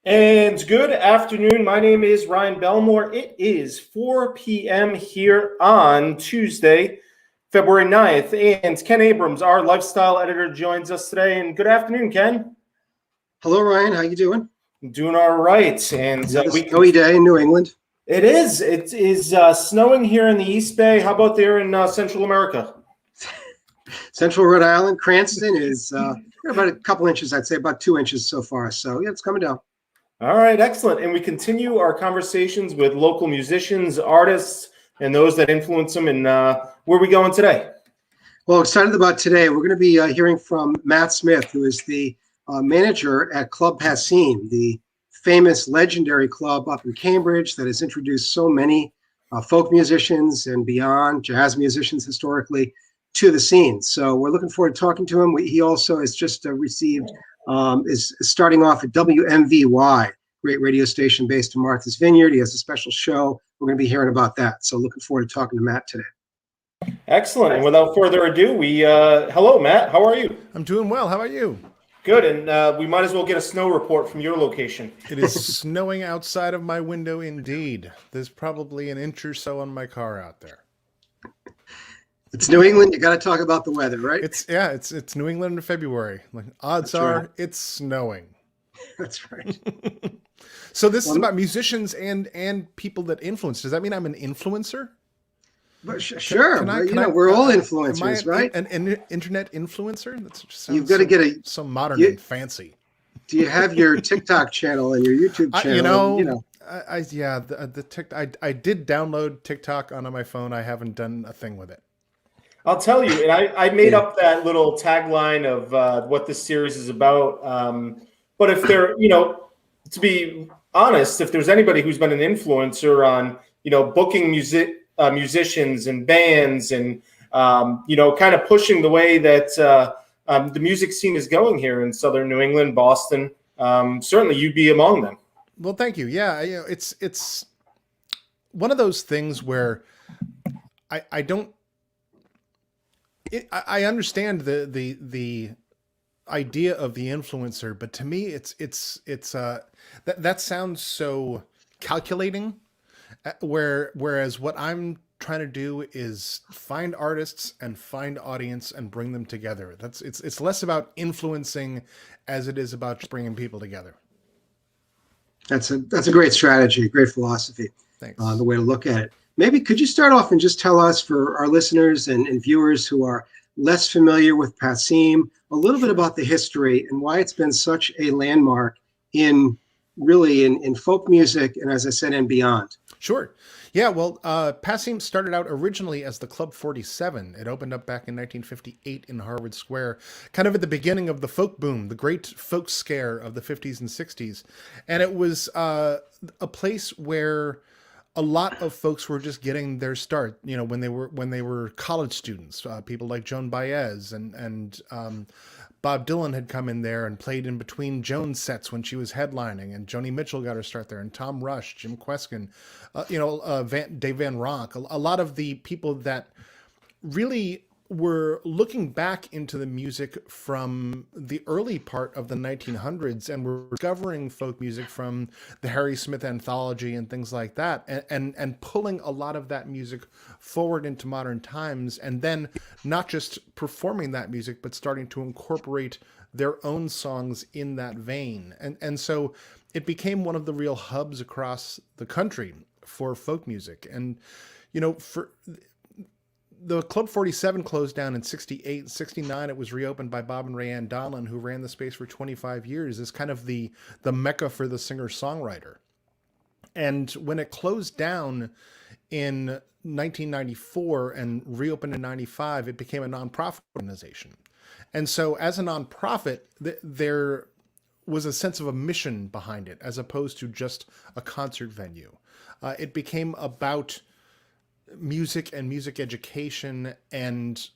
And good afternoon. My name is Ryan Belmore. It is 4 p.m. here on Tuesday, February 9th. And Ken Abrams, our lifestyle editor, joins us today. And good afternoon, Ken. Hello, Ryan. How you doing? Doing all right. And Another snowy day in New England. It is. It is snowing here in the East Bay. How about there in Central America? Central Rhode Island, Cranston is about a couple inches, I'd say about 2 inches so far. So, yeah, it's coming down. All right, excellent. And we continue our conversations with local musicians, artists, and those that influence them. And where are we going today? Well, excited about today. We're going to be hearing from Matt Smith, who is the manager at Club Passim, the famous legendary club up in Cambridge that has introduced so many folk musicians and beyond, jazz musicians historically, to the scene. So we're looking forward to talking to him. He also has just received, is starting off at WMVY, great radio station based in Martha's Vineyard. He has a special show. We're going to be hearing about that. So looking forward to talking to Matt today. Excellent. And without further ado, hello, Matt. How are you? I'm doing well. How about you? Good. And we might as well get a snow report from your location. It is snowing outside of my window indeed. There's probably an inch or so on my car out there. It's New England. You got to talk about the weather, right? It's New England in February. Like odds are right. It's snowing. That's right. So this is about musicians and people that influence. Does that mean I'm an influencer? But sure. We're all influencers, right? An internet influencer? That just sounds You've got to get so modern and fancy. Do you have your TikTok channel and your YouTube channel? I did download TikTok onto my phone. I haven't done a thing with it. I'll tell you, and I made up that little tagline of what this series is about. But if there, to be honest, if there's anybody who's been an influencer on, booking musicians and bands and, kind of pushing the way that the music scene is going here in Southern New England, Boston, certainly you'd be among them. Well, thank you. Yeah, it's one of those things where I don't. I understand the idea of the influencer, but to me, that sounds so calculating. Whereas what I'm trying to do is find artists and find audience and bring them together. It's less about influencing as it is about just bringing people together. That's a great strategy, great philosophy. Thanks. The way to look at it. Maybe could you start off and just tell us, for our listeners and viewers who are less familiar with Passim, a little bit about the history and why it's been such a landmark in folk music and, as I said, and beyond. Sure. Yeah, well, Passim started out originally as the Club 47. It opened up back in 1958 in Harvard Square, kind of at the beginning of the folk boom, the great folk scare of the 50s and 60s. And it was a place where a lot of folks were just getting their start, when they were college students. People like Joan Baez and Bob Dylan had come in there and played in between Joan's sets when she was headlining, and Joni Mitchell got her start there, and Tom Rush, Jim Kweskin, Dave Van Ronk, a lot of the people that really were looking back into the music from the early part of the 1900s and were discovering folk music from the Harry Smith anthology and things like that, and pulling a lot of that music forward into modern times, and then not just performing that music, but starting to incorporate their own songs in that vein. And so it became one of the real hubs across the country for folk music. And, the Club 47 closed down in 68. 69, it was reopened by Bob and Rayanne Donlan, who ran the space for 25 years as kind of the mecca for the singer-songwriter. And when it closed down in 1994 and reopened in 95, it became a nonprofit organization. And so as a nonprofit, there was a sense of a mission behind it, as opposed to just a concert venue. It became about music and music education and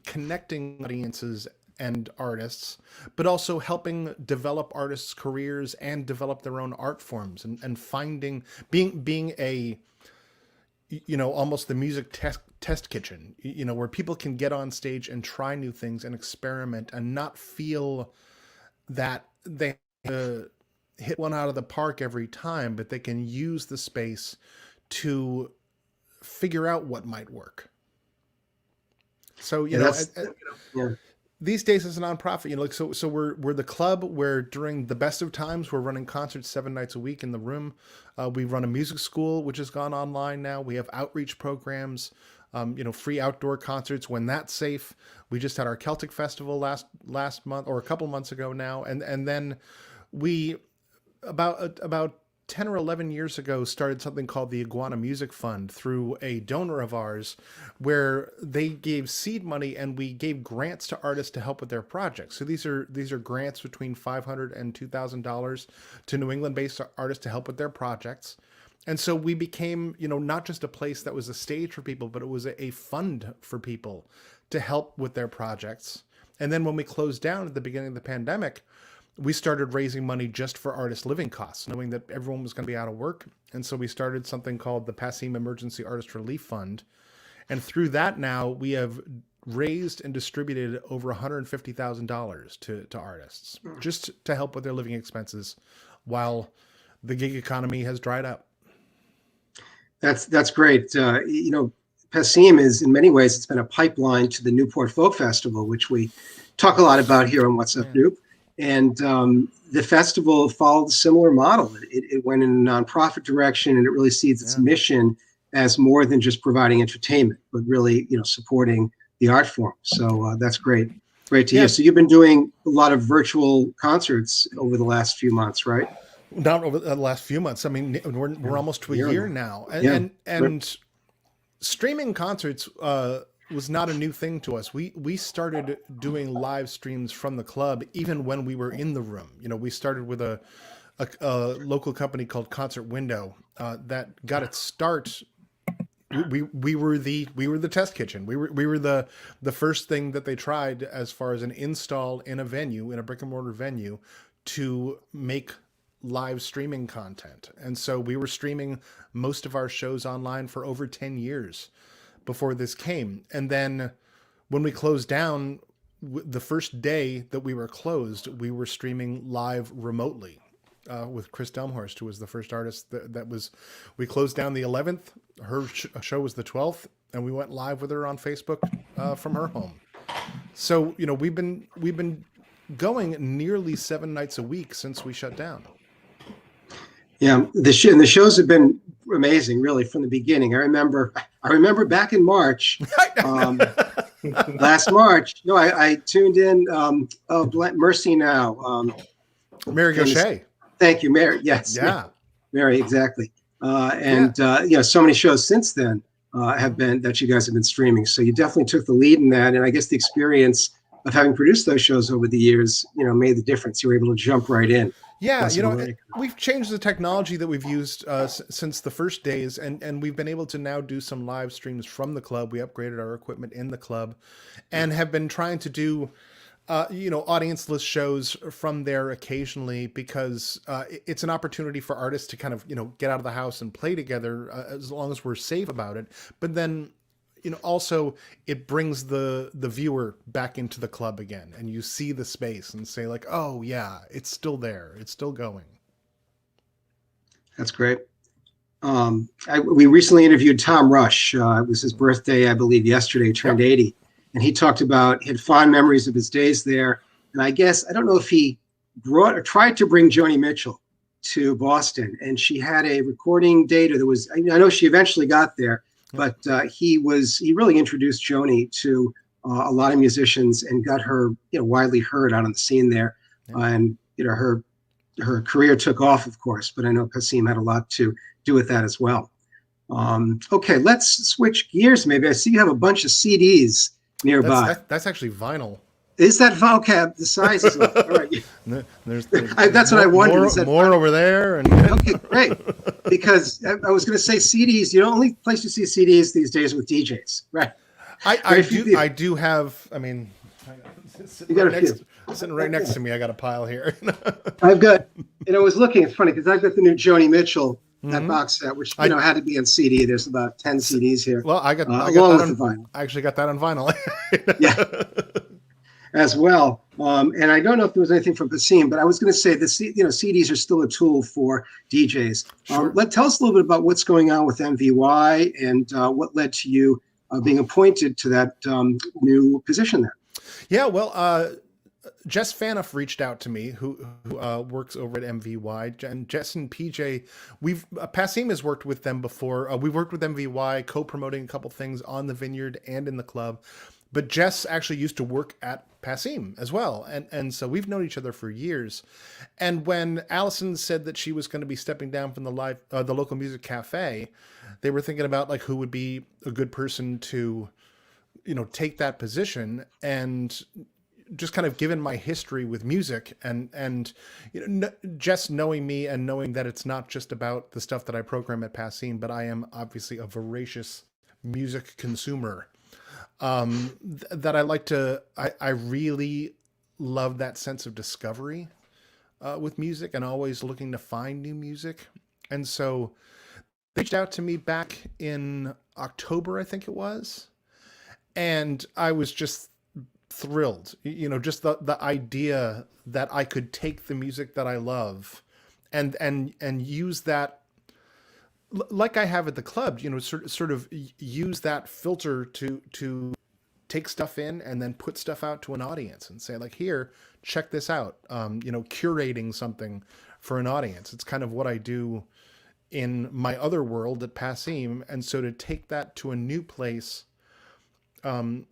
connecting audiences and artists, but also helping develop artists' careers and develop their own art forms, and finding, being a, almost the music test kitchen, where people can get on stage and try new things and experiment and not feel that they hit one out of the park every time, but they can use the space to figure out what might work. So, yeah. these days as a nonprofit, like, so we're the club where during the best of times, we're running concerts 7 nights a week in the room. We run a music school, which has gone online now. We have outreach programs, free outdoor concerts when that's safe. We just had our Celtic Festival last month, or a couple months ago now. And then we, about 10 or 11 years ago, started something called the Iguana Music Fund through a donor of ours, where they gave seed money and we gave grants to artists to help with their projects. So these are grants between $500 and $2,000 to New England-based artists to help with their projects. And so we became, not just a place that was a stage for people, but it was a fund for people to help with their projects. And then when we closed down at the beginning of the pandemic, we started raising money just for artist living costs, knowing that everyone was going to be out of work. And so we started something called the Passim Emergency Artist Relief Fund. And through that now, we have raised and distributed over $150,000 to artists, just to help with their living expenses while the gig economy has dried up. That's great. Passim is, in many ways, it's been a pipeline to the Newport Folk Festival, which we talk a lot about here on What's Up Noop. And the festival followed a similar model. It went in a nonprofit direction, and it really sees its mission as more than just providing entertainment, but really, supporting the art form. So that's great. Great to hear. So you've been doing a lot of virtual concerts over the last few months, right? Not over the last few months. I mean, we're almost to a year now. And streaming concerts was not a new thing to us. We started doing live streams from the club even when we were in the room. We started with a local company called Concert Window that got its start. We were the test kitchen. We were the first thing that they tried as far as an install in a venue, in a brick and mortar venue, to make live streaming content. And so we were streaming most of our shows online for over 10 years before this came. And then when we closed down, the first day that we were closed, we were streaming live remotely with Chris Delmhorst, who was the first artist we closed down the 11th. Her show was the 12th, and we went live with her on Facebook from her home. So, we've been going nearly 7 nights a week since we shut down. Yeah, the shows have been amazing, really, from the beginning. I remember back in March, last March. No, I tuned in. Mercy Now. Mary Gaucher. Thank you, Mary. Yes. Yeah. Mary, exactly. So many shows since then have been that you guys have been streaming. So you definitely took the lead in that, and I guess the experience of having produced those shows over the years, made the difference. You were able to jump right in. Yeah, we've changed the technology that we've used since the first days, and we've been able to now do some live streams from the club. We upgraded our equipment in the club and have been trying to do, audience-less shows from there occasionally, because it's an opportunity for artists to kind of, get out of the house and play together as long as we're safe about it. But then, also it brings the viewer back into the club again, and you see the space and say like, oh yeah, it's still there. It's still going. That's great. We recently interviewed Tom Rush. It was his birthday, I believe, yesterday. He turned 80, and he talked about, he had fond memories of his days there. And I guess, I don't know if he brought or tried to bring Joni Mitchell to Boston, and she had a recording date, or I know she eventually got there. But he really introduced Joni to a lot of musicians and got her, widely heard out on the scene there. And, her career took off, of course, but I know Passim had a lot to do with that as well. Okay, let's switch gears. Maybe I see you have a bunch of CDs nearby. That's actually vinyl. Is that vinyl? The size is all right. There's that's what I wondered. More over there. And okay, great. Because I was going to say CDs. The only place you see CDs these days with DJs, right? I do have. I mean, sitting right next to me. I got a pile here. I've got. I was looking. It's funny because I've got the new Joni Mitchell that box set, which had to be on CD. There's about 10 CDs here. Well, I got along with the vinyl. I actually got that on vinyl. Yeah. as well. And I don't know if there was anything from Passim, but I was going to say CDs are still a tool for DJs. Sure. Tell us a little bit about what's going on with MVY and what led to you being appointed to that new position there. Yeah, well, Jess Fanoff reached out to me, who works over at MVY, and Jess and PJ, Passim has worked with them before. We've worked with MVY, co-promoting a couple things on the Vineyard and in the club. But Jess actually used to work at Passim as well. And so we've known each other for years. And when Alison said that she was going to be stepping down from the Local Music Café, they were thinking about like who would be a good person to, take that position. And just kind of given my history with music and Jess knowing me and knowing that it's not just about the stuff that I program at Passim, but I am obviously a voracious music consumer. That I like to, I really love that sense of discovery with music and always looking to find new music. And so they reached out to me back in October, I think it was. And I was just thrilled, just the idea that I could take the music that I love and use that like I have at the club, sort of use that filter to take stuff in and then put stuff out to an audience and say like, here, check this out. Curating something for an audience. It's kind of what I do in my other world at Passim. And so to take that to a new place,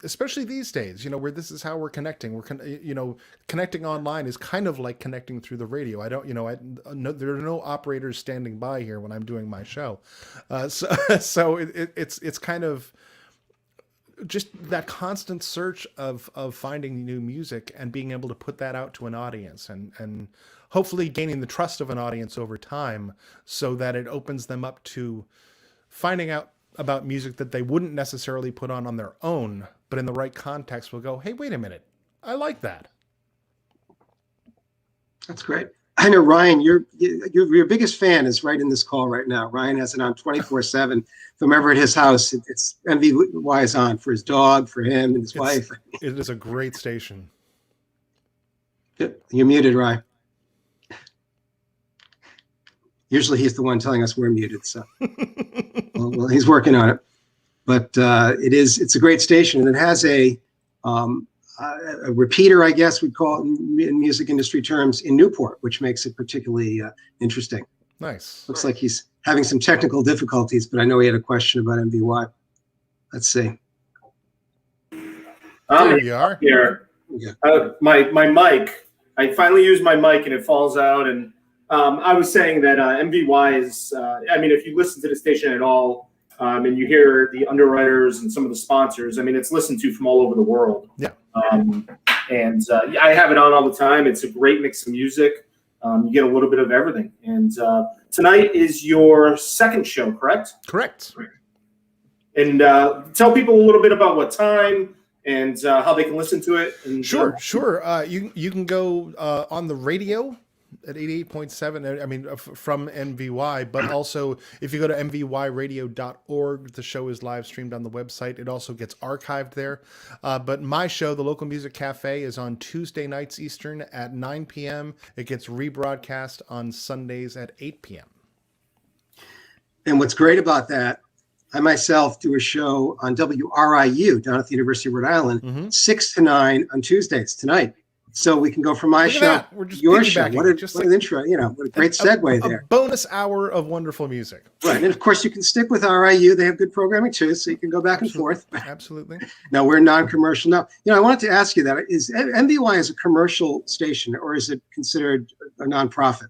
especially these days, where this is how we're connecting. Connecting online is kind of like connecting through the radio. I don't, there are no operators standing by here when I'm doing my show. So it's kind of just that constant search of finding new music and being able to put that out to an audience and hopefully gaining the trust of an audience over time so that it opens them up to finding out about music that they wouldn't necessarily put on their own, but in the right context will go, hey, wait a minute, I like that. That's great. I know Ryan, your biggest fan is right in this call right now. Ryan has it on 24/7 from ever at his house. It's MVY is on for his dog, for him and his wife. It is a great station. You're muted, Ryan. Usually he's the one telling us we're muted, so well, he's working on it. But it's a great station, and it has a repeater, I guess we'd call it in music industry terms, in Newport, which makes it particularly interesting. Nice. Looks like he's having some technical difficulties, but I know he had a question about MVY. Let's see. There you are. Here. Yeah. My mic. I finally used my mic, and it falls out, and I was saying that MVY is, if you listen to the station at all and you hear the underwriters and some of the sponsors, it's listened to from all over the world. Yeah. I have it on all the time. It's a great mix of music. You get a little bit of everything. And tonight is your second show, correct? Correct. And tell people a little bit about what time and how they can listen to it. And, Sure. You can go on the radio at 88.7, from MVY, but also if you go to MVYRadio.org, the show is live streamed on the website. It also gets archived there. But my show, the Local Music Café, is on Tuesday nights Eastern at 9 p.m. It gets rebroadcast on Sundays at 8 p.m. And what's great about that, I myself do a show on WRIU down at the University of Rhode Island, 6 to 9 on Tuesdays tonight. So we can go from my show to your show. What an intro, what a great segue there. A bonus hour of wonderful music. Right. And of course, you can stick with RIU. They have good programming too, so you can go back and forth. Absolutely. Now, we're non-commercial. Now, I wanted to ask you that. Is MVY is a commercial station, or is it considered a nonprofit?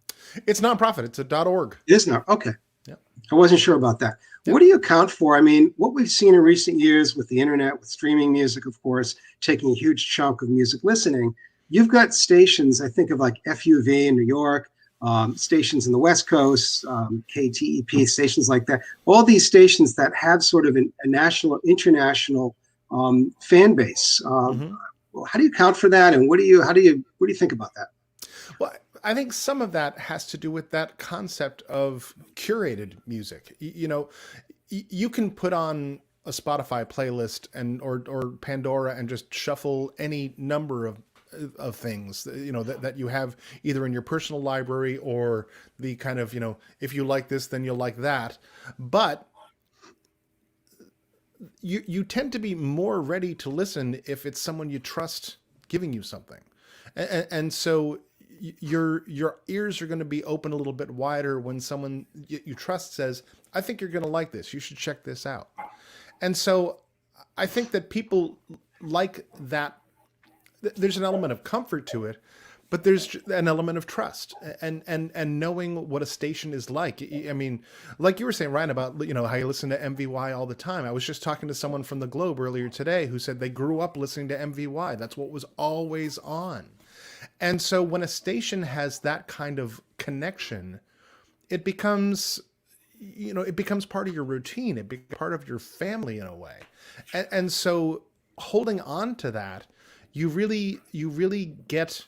It's nonprofit. It's a .org. It is not. Okay. Yep. I wasn't sure about that. Yep. What do you account for? What we've seen in recent years with the internet, with streaming music, of course, taking a huge chunk of music listening. You've got stations, I think of like FUV in New York, stations in the West Coast, KTEP, stations like that. All these stations that have sort of a national, international fan base. How do you account for that, and what do you think about that? Well, I think some of that has to do with that concept of curated music. You can put on a Spotify playlist or Pandora and just shuffle any number of things, that you have either in your personal library or the kind of, if you like this, then you'll like that. But you tend to be more ready to listen if it's someone you trust giving you something. And so your ears are going to be open a little bit wider when someone you trust says, I think you're going to like this. You should check this out. And so I think that people like that. There's an element of comfort to it, but there's an element of trust and knowing what a station is like. I mean, like you were saying, Ryan, about, how you listen to MVY all the time. I was just talking to someone from the Globe earlier today who said they grew up listening to MVY. That's what was always on. And so when a station has that kind of connection, it becomes, it becomes part of your routine. It becomes part of your family in a way. And so holding on to that, you really get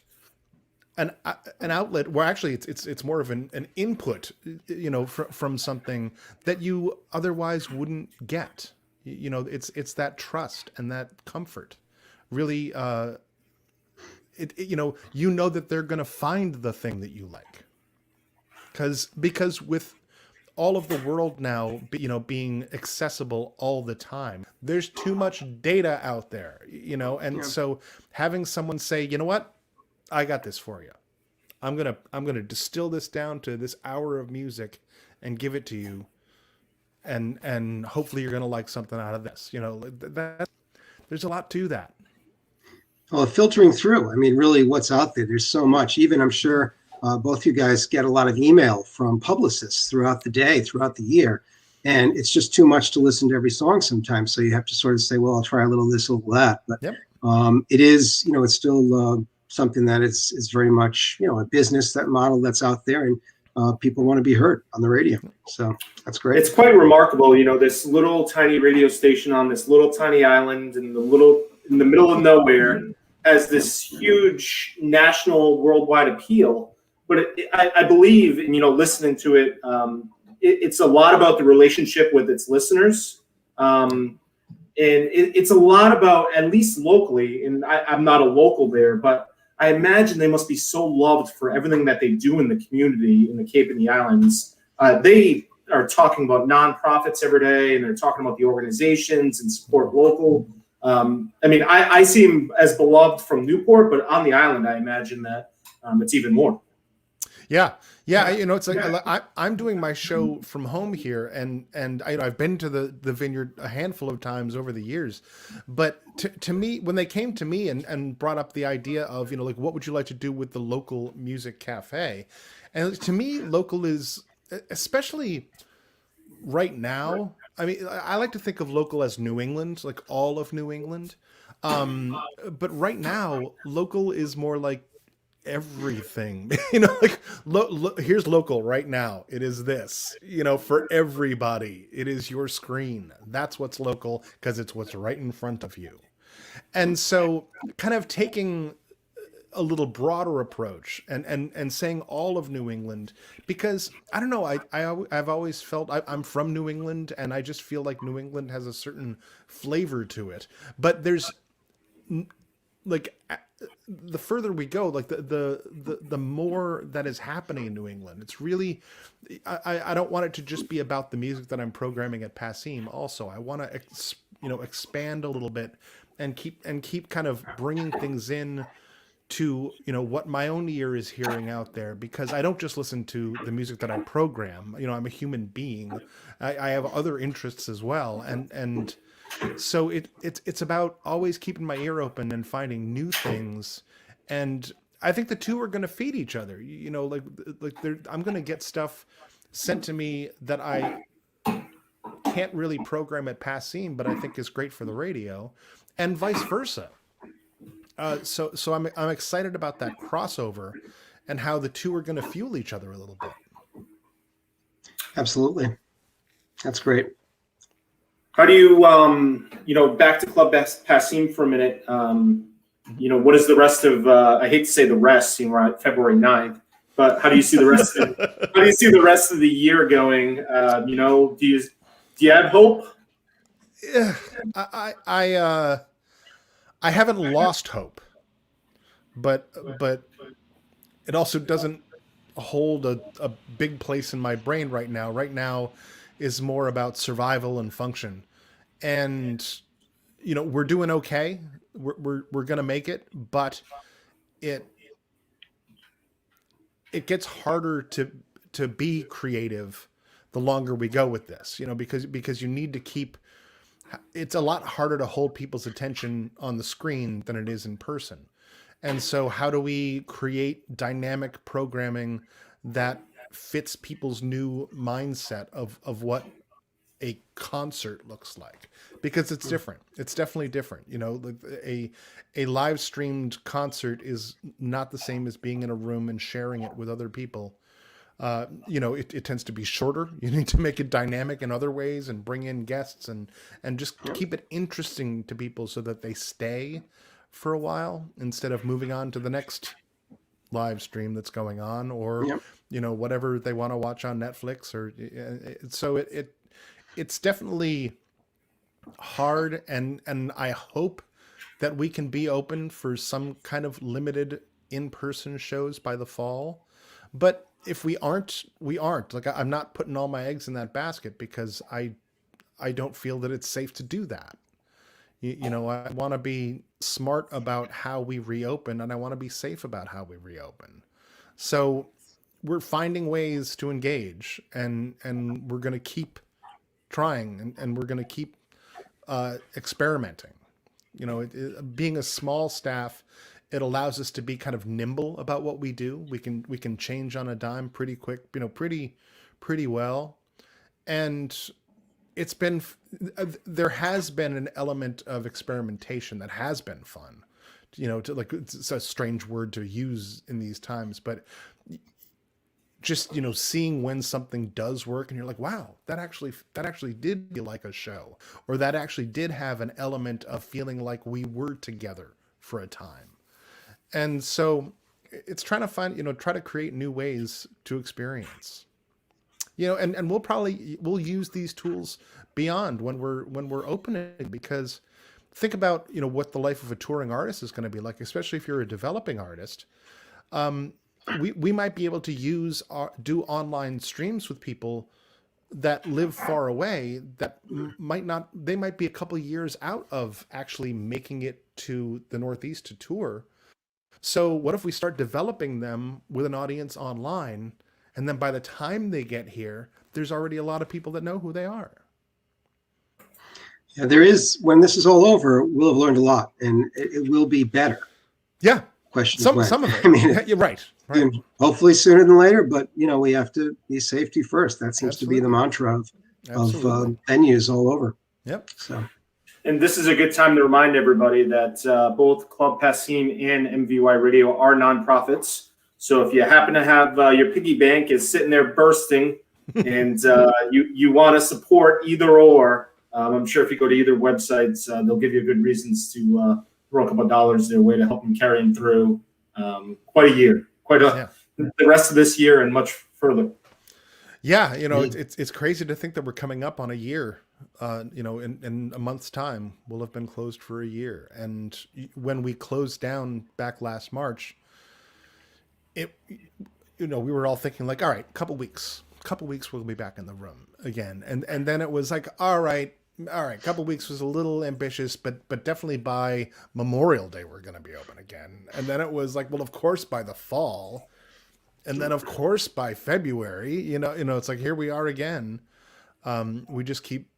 an outlet where actually it's more of an input, from something that you otherwise wouldn't get. It's that trust and that comfort. Really, that they're going to find the thing that you like. Because with all of the world now, being accessible all the time, there's too much data out there, so having someone say, you know what, I got this for you. I'm gonna distill this down to this hour of music and give it to you, and hopefully you're gonna like something out of this. There's a lot to that. Well, filtering through, I mean, really what's out there, there's so much. Even I'm sure both you guys get a lot of email from publicists throughout the day, throughout the year, and it's just too much to listen to every song sometimes. So you have to sort of say, well, I'll try a little this, a little that. But Yep. It is, it's still something that is very much, a business, that model that's out there, and people want to be heard on the radio. So that's great. It's quite remarkable, this little tiny radio station on this little tiny island in the middle of nowhere has this huge national, worldwide appeal. But I believe, in listening to it, it's a lot about the relationship with its listeners, and it's a lot about, at least locally. And I'm not a local there, but I imagine they must be so loved for everything that they do in the community in the Cape and the Islands. They are talking about nonprofits every day, and they're talking about the organizations and support local. I see them as beloved from Newport, but on the island, I imagine that it's even more. Yeah. It's like I'm doing my show from home here, and I've been to the Vineyard a handful of times over the years. But to me, when they came to me and brought up the idea of, what would you like to do with the Local Music Café? And to me, local is, especially right now, I mean, I like to think of local as New England, like all of New England. But right now, local is more like everything, here's local right now. It is this, for everybody. It is your screen. That's what's local, because it's what's right in front of you. And so kind of taking a little broader approach and saying all of New England, because I don't know, I've always felt I'm from New England, and I just feel like New England has a certain flavor to it. But there's like, the further we go, like the more that is happening in New England. It's really, I don't want it to just be about the music that I'm programming at Passim. Also, I want to expand a little bit and keep kind of bringing things in to what my own ear is hearing out there, because I don't just listen to the music that I program. I'm a human being. I have other interests as well, and so it's about always keeping my ear open and finding new things. And I think the two are going to feed each other. I'm going to get stuff sent to me that I can't really program at Passim, but I think is great for the radio, and vice versa. So I'm excited about that crossover and how the two are going to fuel each other a little bit. Absolutely. That's great. How do you, back to Club Passim for a minute, what is the rest of, I hate to say the rest, we're at February 9th, but how do you see the rest of the year going? Do you have hope? I haven't lost hope, but it also doesn't hold a big place in my brain right now. Right now is more about survival and function. And we're doing okay. We're gonna make it, but it it gets harder to be creative the longer we go with this. Because you need to keep. It's a lot harder to hold people's attention on the screen than it is in person. And so, how do we create dynamic programming that fits people's new mindset of what a concert looks like? Because it's different. It's definitely different. Like a live streamed concert is not the same as being in a room and sharing it with other people. It tends to be shorter. You need to make it dynamic in other ways and bring in guests and just keep it interesting to people so that they stay for a while instead of moving on to the next live stream that's going on, or Yep. whatever they want to watch on Netflix. Or so it's definitely hard, and I hope that we can be open for some kind of limited in-person shows by the fall. But if we aren't, we aren't. Like, I'm not putting all my eggs in that basket because I don't feel that it's safe to do that. I want to be smart about how we reopen, and I want to be safe about how we reopen. So we're finding ways to engage, and we're going to keep trying, and we're going to keep experimenting. Being a small staff, it allows us to be kind of nimble about what we do. We can change on a dime pretty quick, pretty well. And it's been, there has been an element of experimentation that has been fun. It's a strange word to use in these times, but just seeing when something does work and you're like, wow, that actually did feel like a show, or that actually did have an element of feeling like we were together for a time. And so it's trying to try to create new ways to experience, and we'll use these tools beyond when we're opening, because think about what the life of a touring artist is going to be like, especially if you're a developing artist. We might be able to do online streams with people that live far away, that they might be a couple years out of actually making it to the Northeast to tour. So what if we start developing them with an audience online, and then by the time they get here, there's already a lot of people that know who they are? Yeah, there is. When this is all over, we'll have learned a lot, and it will be better. Yeah. Question Some when. of it. I mean, you're right. Hopefully sooner than later, but we have to be safety first. That seems to be the mantra of venues all over. Yep. So. And this is a good time to remind everybody that both Club Passim and MVYRADIO are nonprofits. So if you happen to have your piggy bank is sitting there bursting, and you want to support either or, I'm sure if you go to either websites, they'll give you good reasons to throw a couple of dollars their way to help them carry them through quite a year, the rest of this year and much further. Yeah, it's crazy to think that we're coming up on a year. In a month's time, we'll have been closed for a year. And when we closed down back last March, we were all thinking like, all right, couple weeks we'll be back in the room again. And then it was like, all right, couple weeks was a little ambitious, but definitely by Memorial Day we're going to be open again. And then it was like, well, of course by the fall, and then of course by February, it's like, here we are again. We just keep,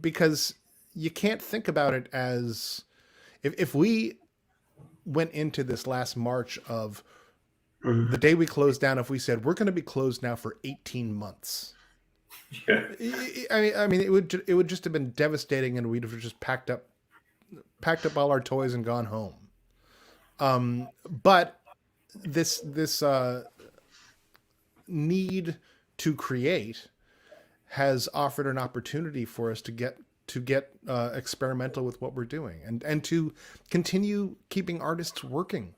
because you can't think about it as if we went into this last March of the day we closed down, if we said we're going to be closed now for 18 months. Yeah. I mean, it would just have been devastating, and we'd have just packed up all our toys and gone home. But this need to create has offered an opportunity for us to get experimental with what we're doing, and to continue keeping artists working.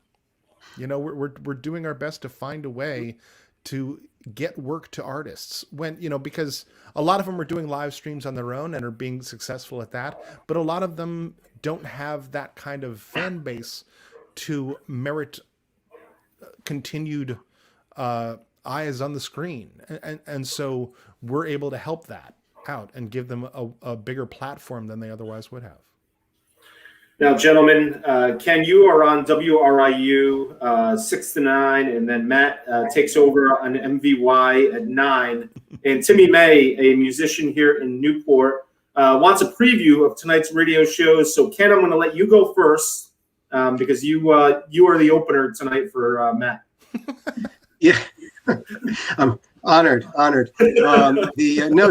We're doing our best to find a way to get work to artists when, because a lot of them are doing live streams on their own and are being successful at that. But a lot of them don't have that kind of fan base to merit continued eyes on the screen. And so we're able to help that out and give them a bigger platform than they otherwise would have. Now, gentlemen, Ken, you are on WRIU 6 to 9, and then Matt takes over on MVY at 9. And Timmy May, a musician here in Newport, wants a preview of tonight's radio shows. So, Ken, I'm going to let you go first because you are the opener tonight for Matt. Yeah, I'm honored.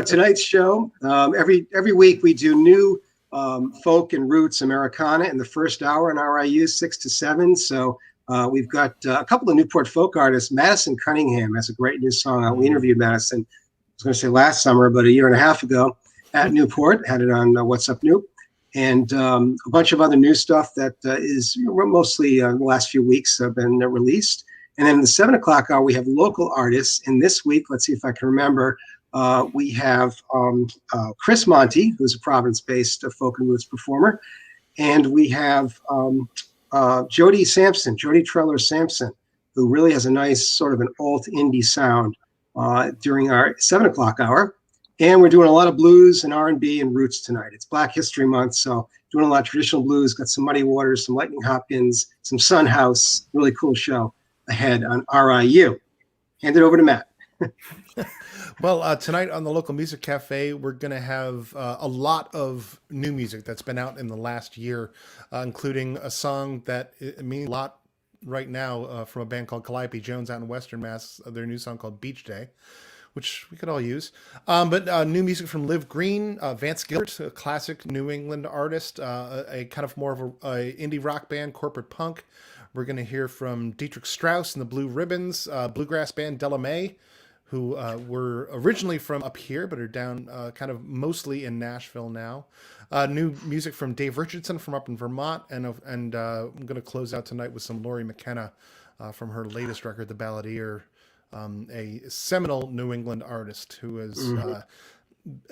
Tonight's show. Every week we do new folk and roots Americana in the first hour on RIU 6 to 7. So we've got a couple of Newport folk artists. Madison Cunningham has a great new song out. We interviewed Madison, I was going to say last summer, but a year and a half ago at Newport. Had it on What's Up New. And a bunch of other new stuff that is mostly the last few weeks have been released. And then in the 7 o'clock hour, we have local artists. And this week, let's see if I can remember, we have Chris Monty, who's a Providence-based folk and roots performer. And we have Jody Treller Sampson, who really has a nice sort of an alt indie sound during our 7 o'clock hour. And we're doing a lot of blues and R&B and roots tonight. It's Black History Month, so doing a lot of traditional blues, got some Muddy Waters, some Lightning Hopkins, some Sun House, really cool show ahead on RIU. Hand it over to Matt. Well, tonight on the Local Music Café, we're going to have a lot of new music that's been out in the last year, including a song that means a lot right now from a band called Calliope Jones out in Western Mass, their new song called Beach Day, which we could all use. But new music from Liv Green, Vance Gilbert, a classic New England artist, a kind of more of a indie rock band, corporate punk. We're going to hear from Dietrich Strauss and the Blue Ribbons, bluegrass band Della Mae, who were originally from up here, but are down kind of mostly in Nashville now. New music from Dave Richardson from up in Vermont. And I'm going to close out tonight with some Laurie McKenna from her latest record, The Balladeer, a seminal New England artist who has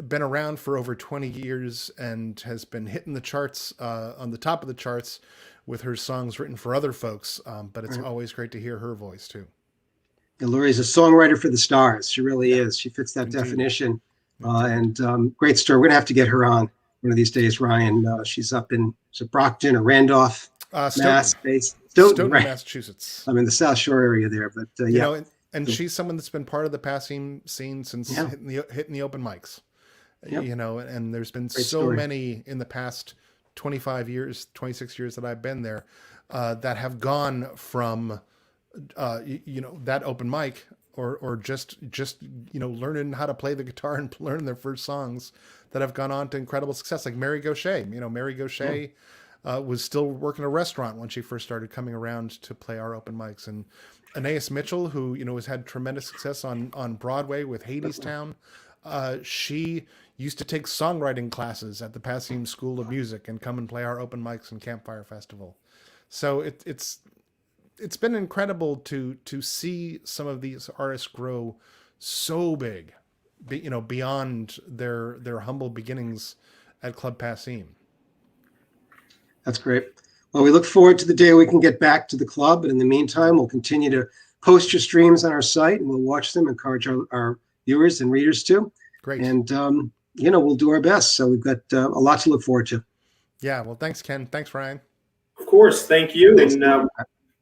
been around for over 20 years and has been hitting the charts on the top of the charts with her songs written for other folks. But it's always great to hear her voice too. And Laurie's a songwriter for the stars. She really is. She fits that Indeed. Definition. And great story. We're going to have to get her on one of these days, Ryan. She's up in Brockton or Randolph, Stoughton, right. Massachusetts. I'm in the South Shore area there, but and she's someone that's been part of the Passim scene since hitting the open mics. Yep. And there's been great so story. many in the past 26 years that I've been there that have gone from that open mic or just learning how to play the guitar and learning their first songs that have gone on to incredible success, like Mary Gaucher. Mary Gaucher was still working a restaurant when she first started coming around to play our open mics. And Anais Mitchell, who has had tremendous success on Broadway with Hadestown, she used to take songwriting classes at the Passim School of Music and come and play our open mics and Campfire Festival. So it's been incredible to see some of these artists grow so big, beyond their humble beginnings at Club Passim. That's great. Well, we look forward to the day we can get back to the club. And in the meantime, we'll continue to post your streams on our site and we'll watch them, encourage our viewers and readers to. Great. And, we'll do our best. So we've got a lot to look forward to. Yeah. Well, thanks, Ken. Thanks, Ryan. Of course. Thank you. Thanks. And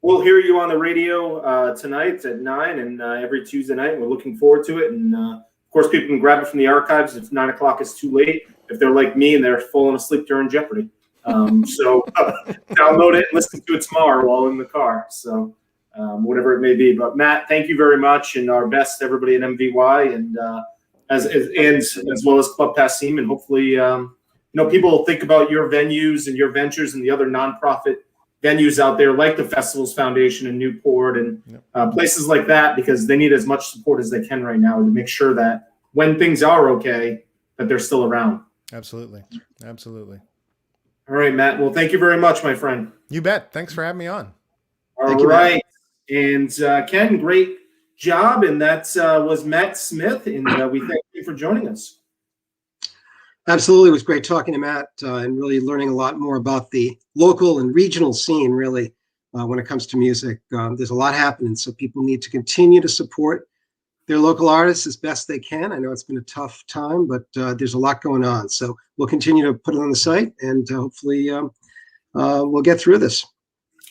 we'll hear you on the radio tonight at 9 and every Tuesday night. We're looking forward to it. And of course, people can grab it from the archives if 9 o'clock is too late. If they're like me and they're falling asleep during Jeopardy. So download it and listen to it tomorrow while in the car. So whatever it may be. But Matt, thank you very much, and our best to everybody at MVY and as well as Club Passim. And hopefully, people will think about your venues and your ventures and the other nonprofit venues out there, like the Festivals Foundation in Newport and places like that, because they need as much support as they can right now to make sure that when things are okay, that they're still around. Absolutely. All right, Matt. Well, thank you very much, my friend. You bet. Thanks for having me on. All right. And Ken, great job, and that was Matt Smith, and we thank you for joining us. Absolutely. It was great talking to Matt and really learning a lot more about the local and regional scene, really, when it comes to music. There's a lot happening, so people need to continue to support their local artists as best they can. I know it's been a tough time, but there's a lot going on. So we'll continue to put it on the site, and hopefully we'll get through this.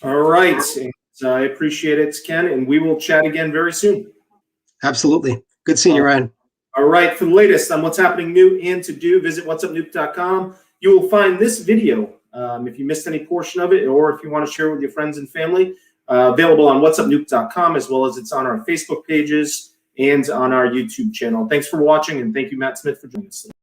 All right. I appreciate it, Ken, and we will chat again very soon. Absolutely. Good seeing you, Ryan. All right. For the latest on what's happening new and to do, visit whatsupnuke.com. You will find this video, if you missed any portion of it, or if you want to share it with your friends and family, available on whatsupnuke.com, as well as it's on our Facebook pages and on our YouTube channel. Thanks for watching, and thank you, Matt Smith, for joining us today.